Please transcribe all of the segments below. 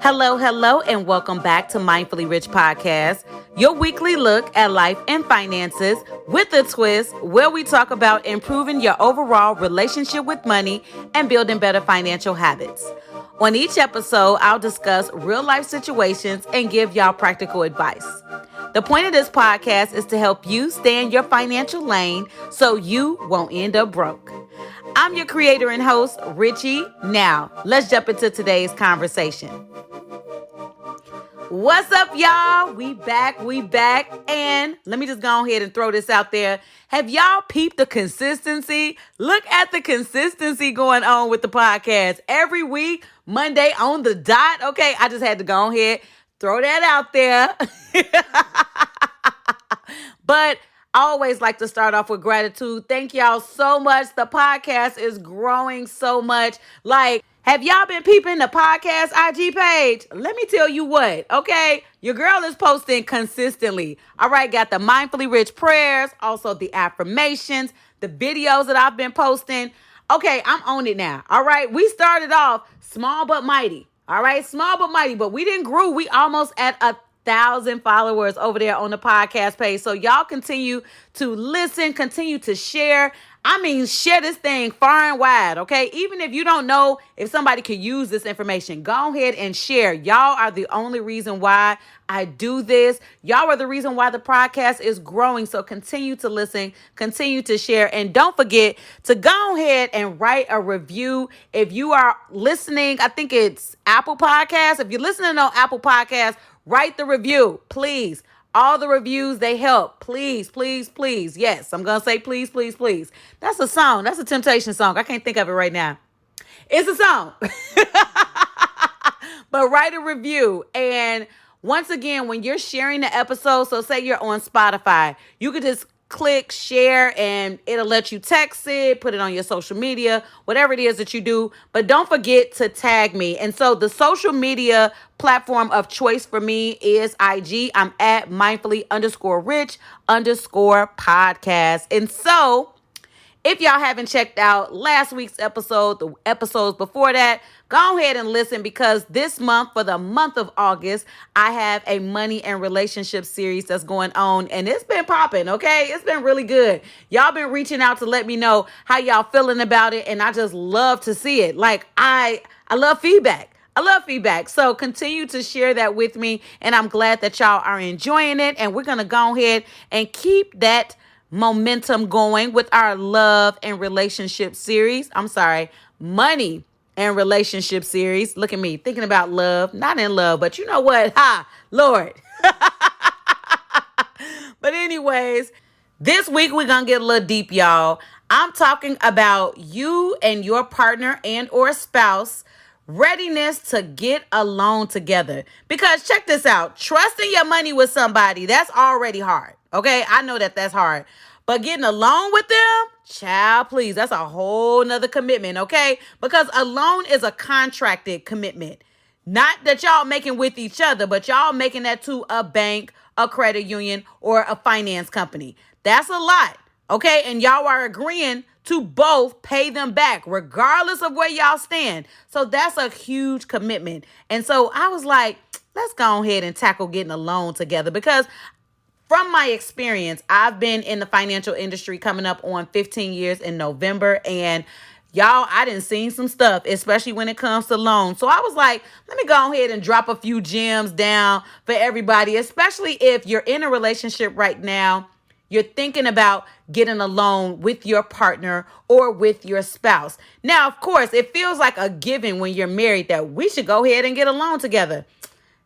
Hello, hello, and welcome back to Mindfully Rich Podcast, your weekly look at life and finances with a twist where we talk about improving your overall relationship with money and building better financial habits. On each episode, I'll discuss real life situations and give y'all practical advice. The point of this podcast is to help you stay in your financial lane so you won't end up broke. I'm your creator and host, Richie. Now, let's jump into today's conversation. What's up, y'all? We back. And let me just go ahead and throw this out there. Have y'all peeped the consistency? Look at the consistency going on with the podcast. Every week, Monday on the dot. Okay, I just had to go ahead, throw that out there. But I always like to start off with gratitude. Thank y'all so much. The podcast is growing so much. Have y'all been peeping the podcast IG page? Let me tell you what, okay? Your girl is posting consistently. All right, got the Mindfully Rich prayers, also the affirmations, the videos that I've been posting. Okay, I'm on it now. All right, we started off small but mighty. All right, small but mighty, but we didn't grow. We almost at 1,000 followers over there on the podcast page. So y'all continue to listen, continue to share. Share this thing far and wide, okay? Even if you don't know if somebody could use this information, go ahead and share. Y'all are the only reason why I do this. Y'all are the reason why the podcast is growing. So continue to listen, continue to share, and don't forget to go ahead and write a review. If you are listening, I think it's Apple Podcasts. If you're listening on Apple Podcasts, write the review, please. All the reviews, they help. Please, please, please. Yes, I'm going to say please, please, please. That's a song. That's a Temptation song. I can't think of it right now. It's a song. But write a review. And once again, when you're sharing the episode, so say you're on Spotify, you could just click share and it'll let you text it, put it on your social media, whatever it is that you do. But don't forget to tag me. And so the social media platform of choice for me is IG. I'm at mindfully_rich_podcast. And so if y'all haven't checked out last week's episode, the episodes before that, go ahead and listen because this month, for the month of August, I have a money and relationship series that's going on and it's been popping, okay? It's been really good. Y'all been reaching out to let me know how y'all feeling about it and I just love to see it. I love feedback. I love feedback. So continue to share that with me and I'm glad that y'all are enjoying it and we're going to go ahead and keep that momentum going with our love and relationship series. Money and relationship series. Look at me thinking about love, not in love, but you know what? Lord. But anyways, this week we're going to get a little deep, y'all. I'm talking about you and your partner and or spouse readiness to get alone together. Because check this out. Trusting your money with somebody, that's already hard. Okay, I know that that's hard. But getting alone with them, child, please, that's a whole nother commitment, okay? Because alone is a contracted commitment. Not that y'all making with each other, but y'all making that to a bank, a credit union, or a finance company. That's a lot, okay? And y'all are agreeing to both pay them back, regardless of where y'all stand. So that's a huge commitment. And so I was like, let's go ahead and tackle getting alone together because from my experience, I've been in the financial industry coming up on 15 years in November. And y'all, I done seen some stuff, especially when it comes to loans. So I was like, let me go ahead and drop a few gems down for everybody, especially if you're in a relationship right now. You're thinking about getting a loan with your partner or with your spouse. Now, of course, it feels like a given when you're married that we should go ahead and get a loan together.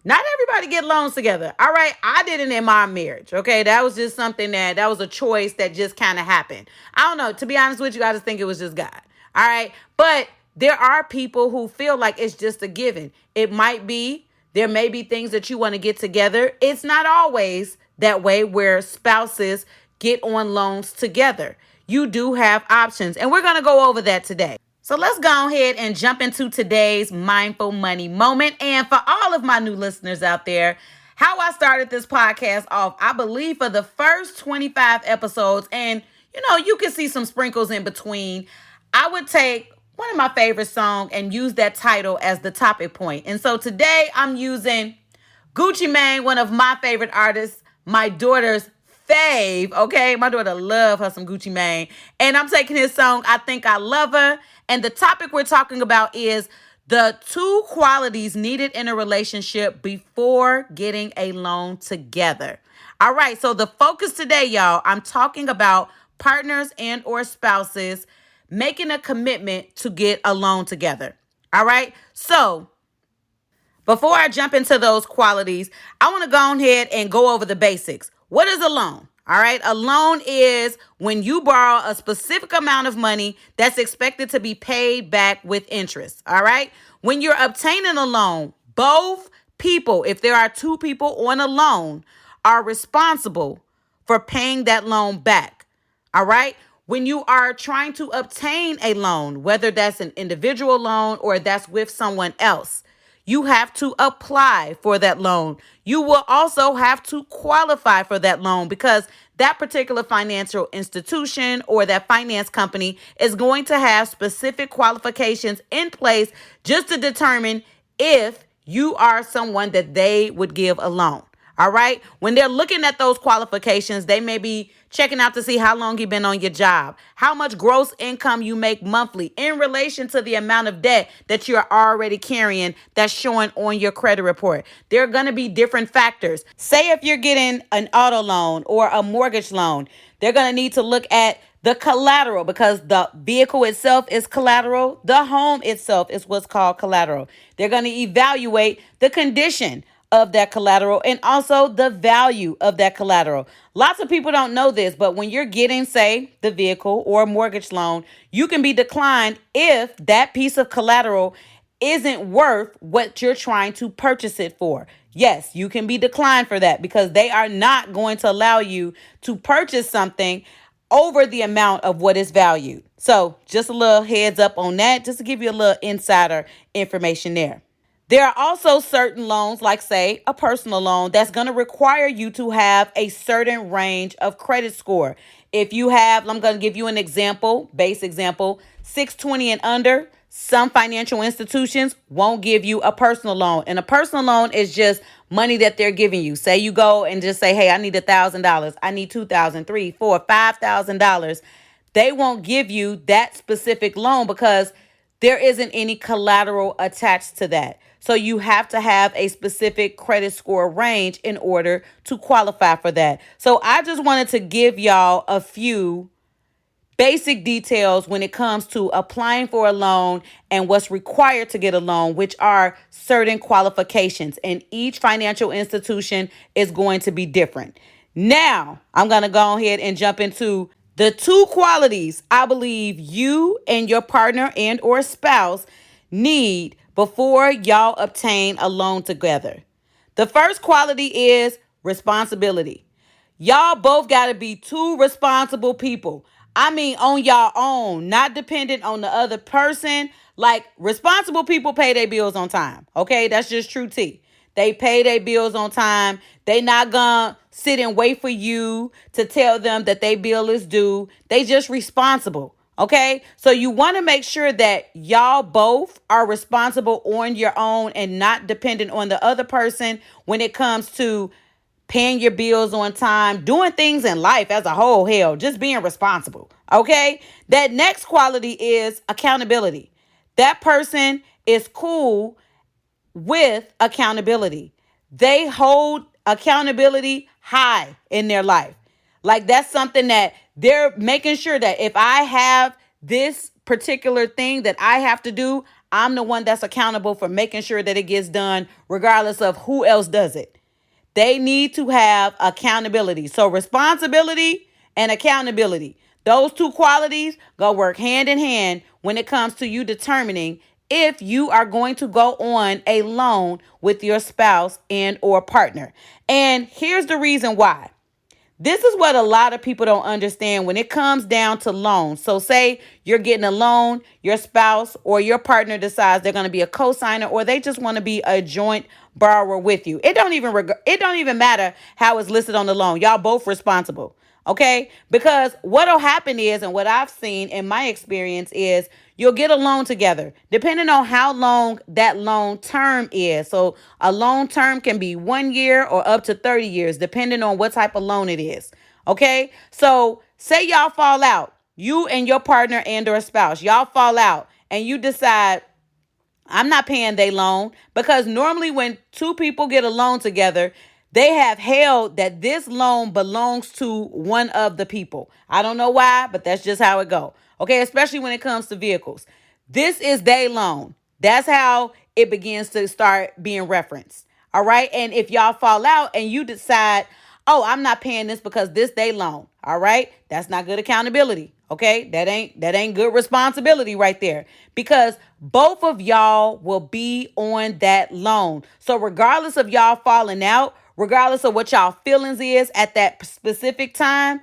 Not everybody get loans together. All right. I did it in my marriage. Okay. That was just something that was a choice that just kind of happened. I don't know. To be honest with you, I just think it was just God. All right. But there are people who feel like it's just a given. It might be, there may be things that you want to get together. It's not always that way where spouses get on loans together. You do have options. And we're going to go over that today. So let's go ahead and jump into today's mindful money moment. And for all of my new listeners out there, how I started this podcast off, I believe for the first 25 episodes, and you can see some sprinkles in between, I would take one of my favorite songs and use that title as the topic point. And so today I'm using Gucci Mane, one of my favorite artists, my daughter's fave. Okay, my daughter love her some Gucci Mane. And I'm taking his song, I Think I Love Her. And the topic we're talking about is the two qualities needed in a relationship before getting a loan together. All right, so the focus today, y'all, I'm talking about partners and or spouses making a commitment to get a loan together. All right, so before I jump into those qualities, I want to go ahead and go over the basics. What is a loan? All right. A loan is when you borrow a specific amount of money that's expected to be paid back with interest. All right. When you're obtaining a loan, both people, if there are two people on a loan, are responsible for paying that loan back. All right. When you are trying to obtain a loan, whether that's an individual loan or that's with someone else, you have to apply for that loan. You will also have to qualify for that loan because that particular financial institution or that finance company is going to have specific qualifications in place just to determine if you are someone that they would give a loan. All right. When they're looking at those qualifications, they may be checking out to see how long you've been on your job, how much gross income you make monthly in relation to the amount of debt that you're already carrying that's showing on your credit report. There are going to be different factors. Say if you're getting an auto loan or a mortgage loan, they're going to need to look at the collateral because the vehicle itself is collateral. The home itself is what's called collateral. They're going to evaluate the condition of that collateral and also the value of that collateral. Lots of people don't know this, but when you're getting, say, the vehicle or a mortgage loan, you can be declined if that piece of collateral isn't worth what you're trying to purchase it for. Yes, you can be declined for that because they are not going to allow you to purchase something over the amount of what is valued. So just a little heads up on that, just to give you a little insider information there. There are also certain loans, like say a personal loan, that's going to require you to have a certain range of credit score. If you have, I'm going to give you an example, base example, 620 and under, some financial institutions won't give you a personal loan. And a personal loan is just money that they're giving you. Say you go and just say, hey, I need $1,000. I need $2,000, $3,000, $4,000, $5,000. They won't give you that specific loan because there isn't any collateral attached to that. So you have to have a specific credit score range in order to qualify for that. So I just wanted to give y'all a few basic details when it comes to applying for a loan and what's required to get a loan, which are certain qualifications. And each financial institution is going to be different. Now, I'm going to go ahead and jump into the two qualities I believe you and your partner and or spouse need before y'all obtain a loan together. The first quality is responsibility. Y'all both got to be two responsible people. I mean, on y'all own, not dependent on the other person. Like, responsible people pay their bills on time. Okay, that's just true tea. They pay their bills on time. They not gonna sit and wait for you to tell them that their bill is due. They just responsible. Okay, so you want to make sure that y'all both are responsible on your own and not dependent on the other person when it comes to paying your bills on time, doing things in life as a whole, hell, just being responsible. Okay, that next quality is accountability. That person is cool with accountability. They hold accountability high in their life. Like, that's something that they're making sure that if I have this particular thing that I have to do, I'm the one that's accountable for making sure that it gets done regardless of who else does it. They need to have accountability. So responsibility and accountability, those two qualities go work hand in hand when it comes to you determining if you are going to go on a loan with your spouse and or partner. And here's the reason why. This is what a lot of people don't understand when it comes down to loans. So say you're getting a loan, your spouse or your partner decides they're going to be a co-signer or they just want to be a joint borrower with you. It don't even matter how it's listed on the loan. Y'all both responsible. Okay? Because what'll happen is, and what I've seen in my experience is, You'll get a loan together, depending on how long that loan term is. So a loan term can be 1 year or up to 30 years, depending on what type of loan it is. Okay. So say y'all fall out, you and your partner and or spouse, y'all fall out and you decide, I'm not paying their loan, because normally when two people get a loan together, they have held that this loan belongs to one of the people. I don't know why, but that's just how it go. Okay, especially when it comes to vehicles. This is their loan. That's how it begins to start being referenced. All right, and if y'all fall out and you decide, oh, I'm not paying this because this they loan. All right, that's not good accountability. Okay, that ain't good responsibility right there, because both of y'all will be on that loan. So regardless of y'all falling out, regardless of what y'all feelings is at that specific time,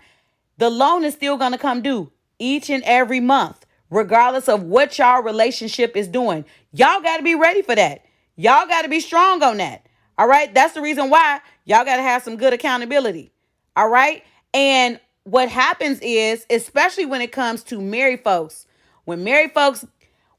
the loan is still going to come due each and every month, regardless of what y'all relationship is doing. Y'all got to be ready for that. Y'all got to be strong on that. All right. That's the reason why y'all got to have some good accountability. All right. And what happens is, especially when it comes to married folks, when married folks,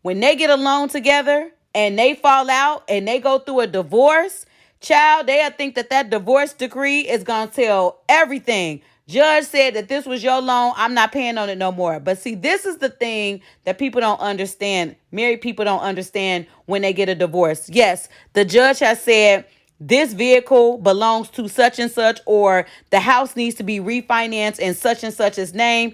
when they get a loan together and they fall out and they go through a divorce, child, they'll think that that divorce decree is going to tell everything. Judge said that this was your loan. I'm not paying on it no more. But see, this is the thing that people don't understand. Married people don't understand when they get a divorce. Yes, the judge has said this vehicle belongs to such and such, or the house needs to be refinanced in such and such's name.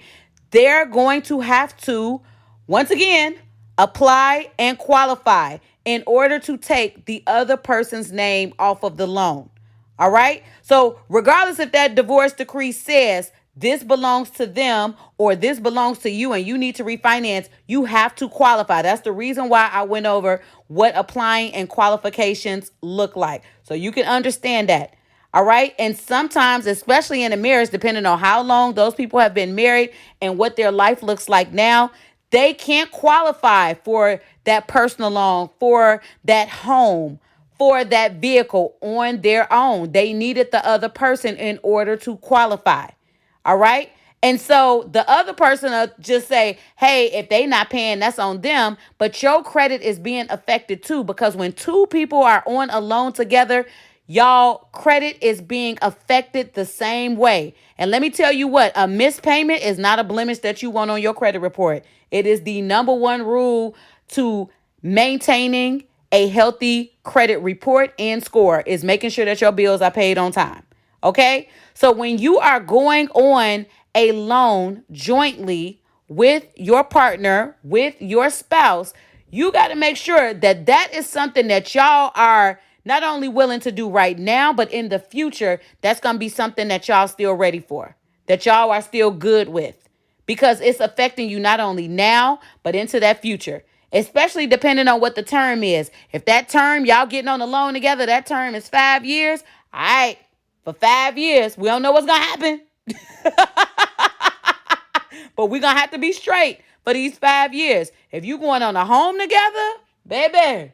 They're going to have to, once again, apply and qualify in order to take the other person's name off of the loan. All right. So regardless if that divorce decree says this belongs to them or this belongs to you and you need to refinance, you have to qualify. That's the reason why I went over what applying and qualifications look like, so you can understand that. All right. And sometimes, especially in a marriage, depending on how long those people have been married and what their life looks like now, they can't qualify for that personal loan, for that home, for that vehicle on their own. They needed the other person in order to qualify. All right. And so the other person will just say, hey, if they not paying, that's on them. But your credit is being affected too, because when two people are on a loan together, y'all credit is being affected the same way. And let me tell you what, a missed payment is not a blemish that you want on your credit report. It is the number one rule to maintaining a healthy credit report and score, is making sure that your bills are paid on time. Okay. So when you are going on a loan jointly with your partner, with your spouse, you got to make sure that that is something that y'all are not only willing to do right now, but in the future, that's going to be something that y'all still ready for, that y'all are still good with, because it's affecting you not only now, but into that future, especially depending on what the term is. If that term, y'all getting on a loan together, that term is 5 years. All right, for 5 years, we don't know what's going to happen. But we're going to have to be straight for these 5 years. If you going on a home together, baby,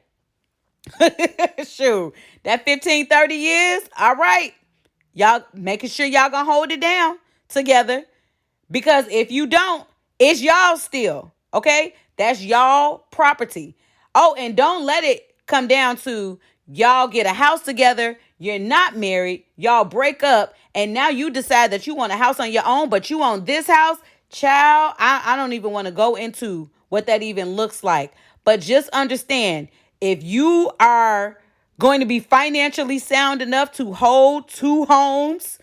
shoot, that 15, 30 years, all right. Y'all making sure y'all gonna hold it down together. Because if you don't, it's y'all still. Okay? That's y'all property. Oh, and don't let it come down to y'all get a house together. You're not married. Y'all break up. And now you decide that you want a house on your own, but you own this house. Child, I don't even want to go into what that even looks like. But just understand, if you are going to be financially sound enough to hold two homes,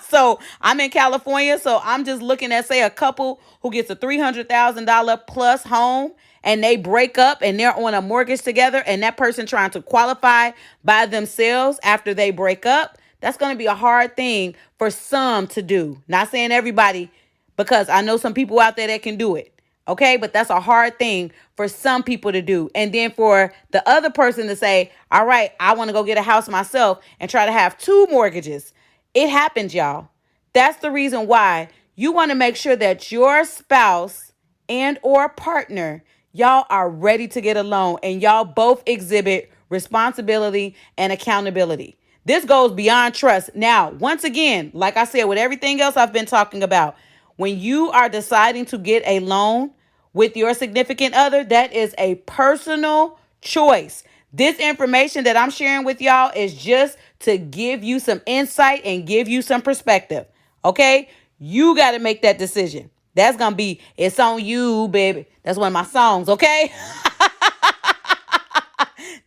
so I'm in California, so I'm just looking at, say, a couple who gets a $300,000 plus home and they break up and they're on a mortgage together, and that person trying to qualify by themselves after they break up, that's going to be a hard thing for some to do. Not saying everybody, because I know some people out there that can do it. Okay, but that's a hard thing for some people to do. And then for the other person to say, all right, I want to go get a house myself and try to have two mortgages. It happens, y'all. That's the reason why you want to make sure that your spouse and or partner, y'all are ready to get a loan and y'all both exhibit responsibility and accountability. This goes beyond trust. Now, once again, like I said, with everything else I've been talking about, when you are deciding to get a loan, with your significant other, that is a personal choice. This information that I'm sharing with y'all is just to give you some insight and give you some perspective. Okay? You got to make that decision. That's going to be, it's on you, baby. That's one of my songs, okay?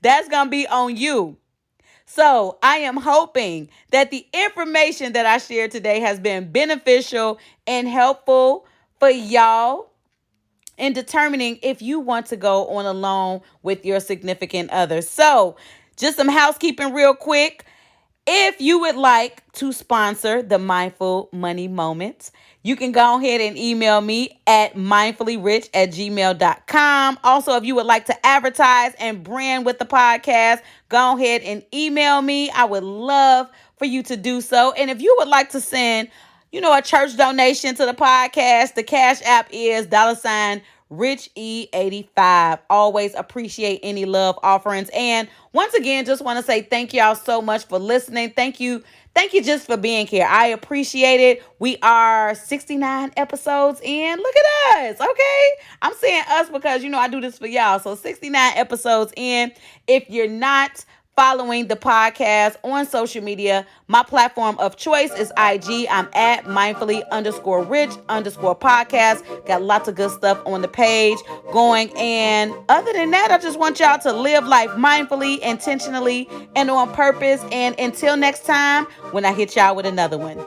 That's going to be on you. So I am hoping that the information that I shared today has been beneficial and helpful for y'all in determining if you want to go on a loan with your significant other. So just some housekeeping real quick. If you would like to sponsor the Mindful Money Moments, you can go ahead and email me at mindfullyrich@gmail.com. Also, if you would like to advertise and brand with the podcast, go ahead and email me. I would love for you to do so. And if you would like to send, a church donation to the podcast, the Cash App is $RichE85. Always appreciate any love offerings. And once again, just want to say thank y'all so much for listening. Thank you. Thank you just for being here. I appreciate it. We are 69 episodes in. Look at us. Okay. I'm saying us because, I do this for y'all. So 69 episodes in. If you're not following the podcast on social media, my platform of choice is IG. I'm at mindfully_rich_podcast. Got lots of good stuff on the page going. And other than that, I just want y'all to live life mindfully, intentionally, and on purpose. And until next time, when I hit y'all with another one.